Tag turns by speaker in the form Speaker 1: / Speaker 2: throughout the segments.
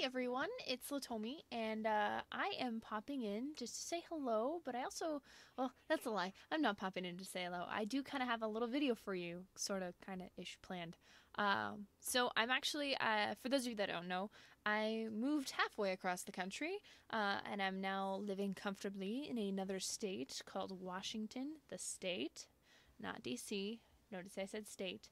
Speaker 1: everyone, it's Letomi, and I am popping in just to say hello, but I also, well, that's a lie. I'm not popping in to say hello. I do kind of have a little video for you, sort of, kind of, ish planned. So I'm actually, for those of you that don't know, I moved halfway across the country, and I'm now living comfortably in another state called Washington, the state, not DC. Notice I said state.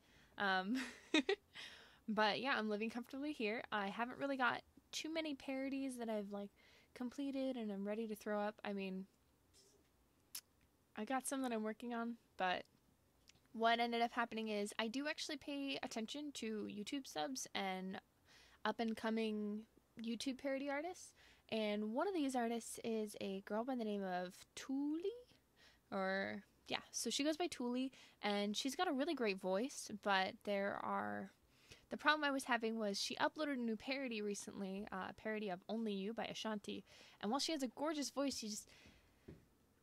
Speaker 1: But yeah, I'm living comfortably here. I haven't really got too many parodies that I've completed and I'm ready to throw up. I mean, I got some that I'm working on, but what ended up happening is I do actually pay attention to YouTube subs and up and coming YouTube parody artists. And one of these artists is a girl by the name of Tuuli, or yeah, so she goes by Tuuli, and she's got a really great voice, but the problem I was having was she uploaded a new parody recently, a parody of Only You by Ashanti, and while she has a gorgeous voice,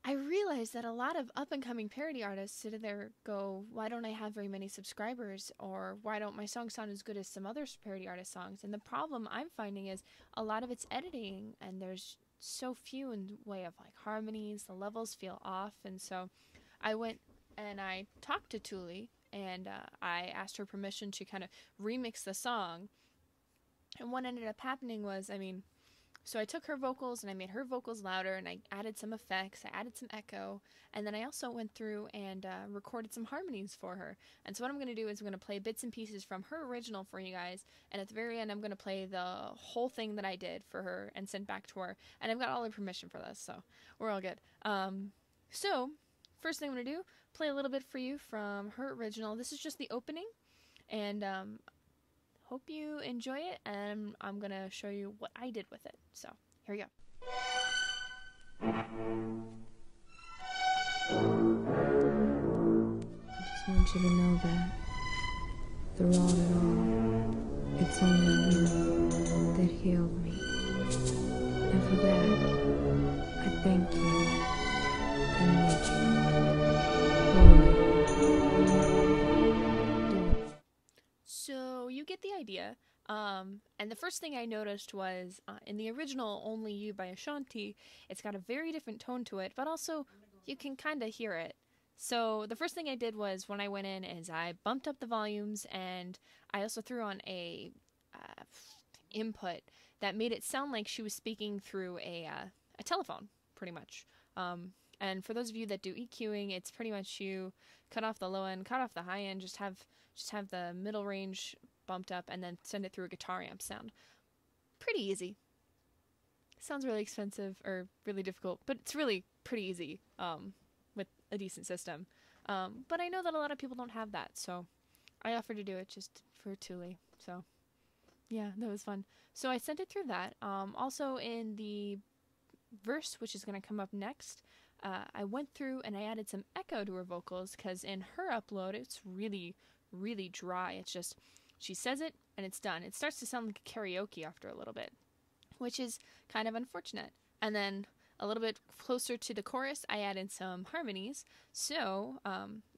Speaker 1: I realized that a lot of up-and-coming parody artists sit there go, why don't I have very many subscribers, or why don't my songs sound as good as some other parody artist songs? And the problem I'm finding is a lot of it's editing, and there's so few in the way of harmonies, the levels feel off, and so I went and I talked to Tuuli, and I asked her permission to kind of remix the song. And what ended up happening was, so I took her vocals and I made her vocals louder, and I added some effects, I added some echo, and then I also went through and recorded some harmonies for her. And so what I'm going to do is I'm going to play bits and pieces from her original for you guys, and at the very end I'm going to play the whole thing that I did for her and send back to her. And I've got all her permission for this, so we're all good. So first thing I'm going to do, play a little bit for you from her original. This is just the opening, and hope you enjoy it, and I'm going to show you what I did with it. So, here we go.
Speaker 2: I just want you to know that through all it all, it's only you that healed me. And for that, I thank you and need you.
Speaker 1: So you get the idea, and the first thing I noticed was in the original Only You by Ashanti, it's got a very different tone to it, but also you can kind of hear it. So the first thing I did was, when I went in, is I bumped up the volumes, and I also threw on a input that made it sound like she was speaking through a telephone, pretty much. And for those of you that do EQing, it's pretty much you cut off the low end, cut off the high end, just have the middle range bumped up, and then send it through a guitar amp sound. Pretty easy. Sounds really expensive or really difficult, but it's really pretty easy with a decent system. But I know that a lot of people don't have that, so I offered to do it just for Tuuli. So yeah, that was fun. So I sent it through that. Also in the verse, which is going to come up next, I went through and I added some echo to her vocals, because in her upload it's really, really dry. It's just, she says it and it's done. It starts to sound like karaoke after a little bit, which is kind of unfortunate. And then a little bit closer to the chorus, I added some harmonies. So,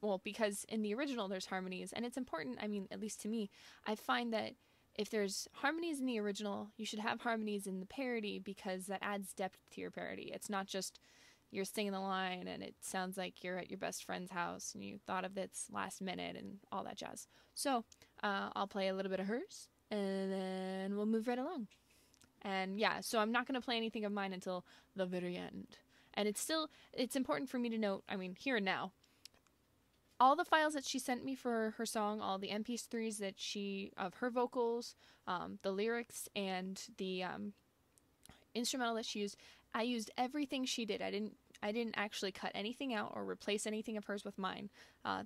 Speaker 1: well, because in the original there's harmonies, and it's important, at least to me, I find that if there's harmonies in the original, you should have harmonies in the parody, because that adds depth to your parody. It's not just you're singing the line and it sounds like you're at your best friend's house and you thought of this last minute and all that jazz. So I'll play a little bit of hers, and then we'll move right along. And yeah, so I'm not going to play anything of mine until the very end. And it's important for me to note, here and now, all the files that she sent me for her song, all the MP3s that of her vocals, the lyrics, and the instrumental that she used, I used everything she did. I didn't actually cut anything out or replace anything of hers with mine.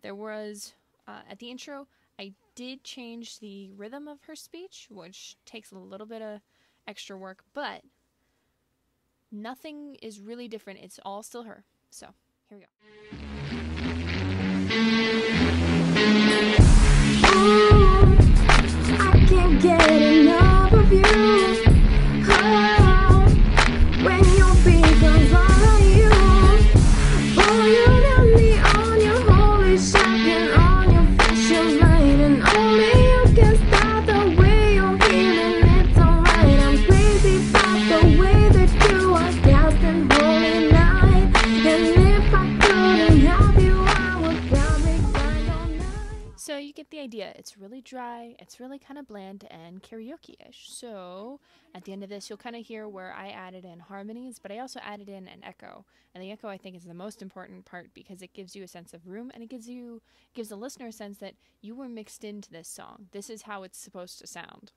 Speaker 1: There was, at the intro, I did change the rhythm of her speech, which takes a little bit of extra work, but nothing is really different. It's all still her. So, here we go.
Speaker 3: I can't get enough of you. Oh, when your beacons on you, oh, you got me on your holy shocking on your fashion light, and only you can stop the way you're healing. It's alright, I'm playing.
Speaker 1: It's really dry, it's really kind of bland and karaoke-ish. So at the end of this, you'll kind of hear where I added in harmonies, but I also added in an echo. And the echo, I think, is the most important part because it gives you a sense of room, and it gives the listener a sense that you were mixed into this song. This is how it's supposed to sound.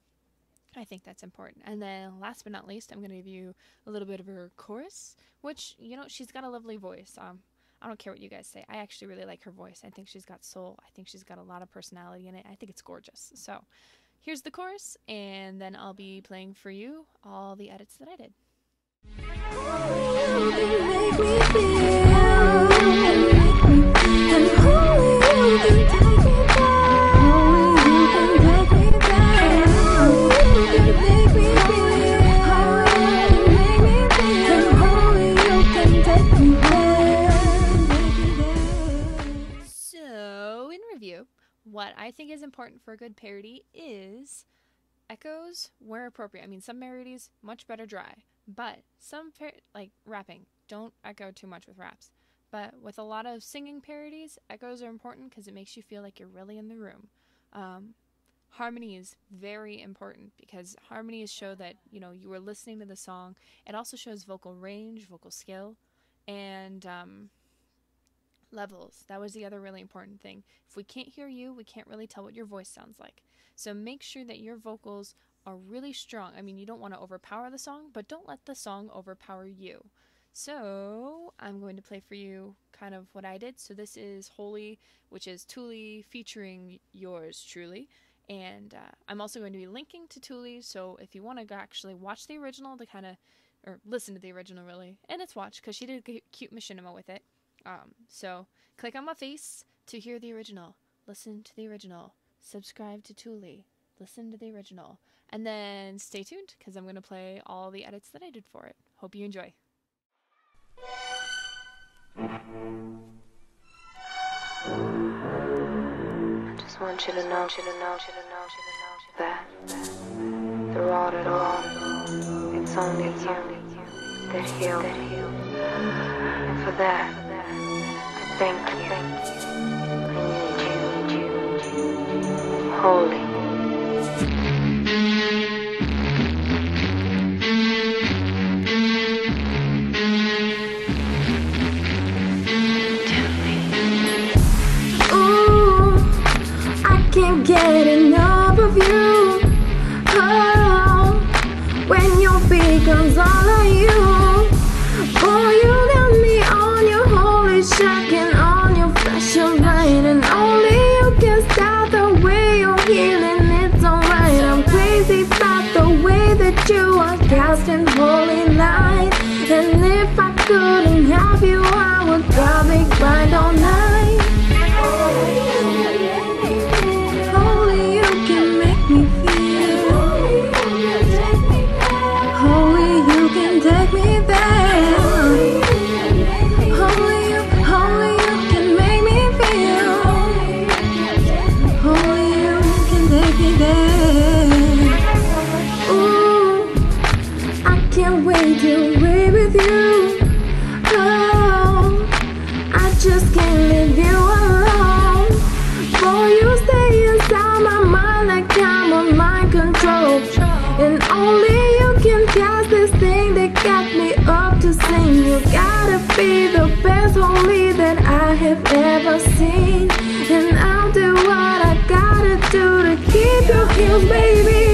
Speaker 1: I think that's important. And then last but not least, I'm going to give you a little bit of her chorus, which, you know, she's got a lovely voice. I don't care what you guys say. I actually really like her voice. I think she's got soul. I think she's got a lot of personality in it. I think it's gorgeous. So here's the chorus, and then I'll be playing for you all the edits that I did. What I think is important for a good parody is echoes where appropriate. I mean, some parodies, much better dry, but some, like rapping, don't echo too much with raps. But with a lot of singing parodies, echoes are important because it makes you feel like you're really in the room. Harmony is very important because harmonies show that, you know, you were listening to the song. It also shows vocal range, vocal skill, and levels. That was the other really important thing. If we can't hear you, we can't really tell what your voice sounds like. So make sure that your vocals are really strong. I mean, you don't want to overpower the song, but don't let the song overpower you. So I'm going to play for you kind of what I did. So this is Holy, which is Tuuli featuring yours truly. And I'm also going to be linking to Tuuli, so if you want to actually watch the original to kind of, or listen to the original really, and it's watch because she did a cute machinima with it. So click on my face to hear the original, listen to the original, subscribe to Tuuli, listen to the original, and then stay tuned because I'm going to play all the edits that I did for it. Hope you enjoy.
Speaker 2: I just want you to know that through all it all, it's only you that healed me. And for that, thank you. I need you. Holy.
Speaker 3: Ooh, I can't get enough of you. Oh, when your beat comes all on you. Boy, you got me on your holy shocking on your fashion line, and only you can stop the way you're healing. It's alright, I'm crazy about the way that you are casting holy light. And if I couldn't have you, I would probably grind all night. Holy, you can make me feel. Holy, you can take me there. Holy, you can make me feel. Holy, you can take me there. Ooh, I can't wait to be with you. Oh, I just can't leave you alone. For you stay inside my mind like I'm on mind control. And only you can cast this thing that got me up to sing. You gotta be the best holy that I have ever seen. And I'll do what I gotta do to keep your heels, baby.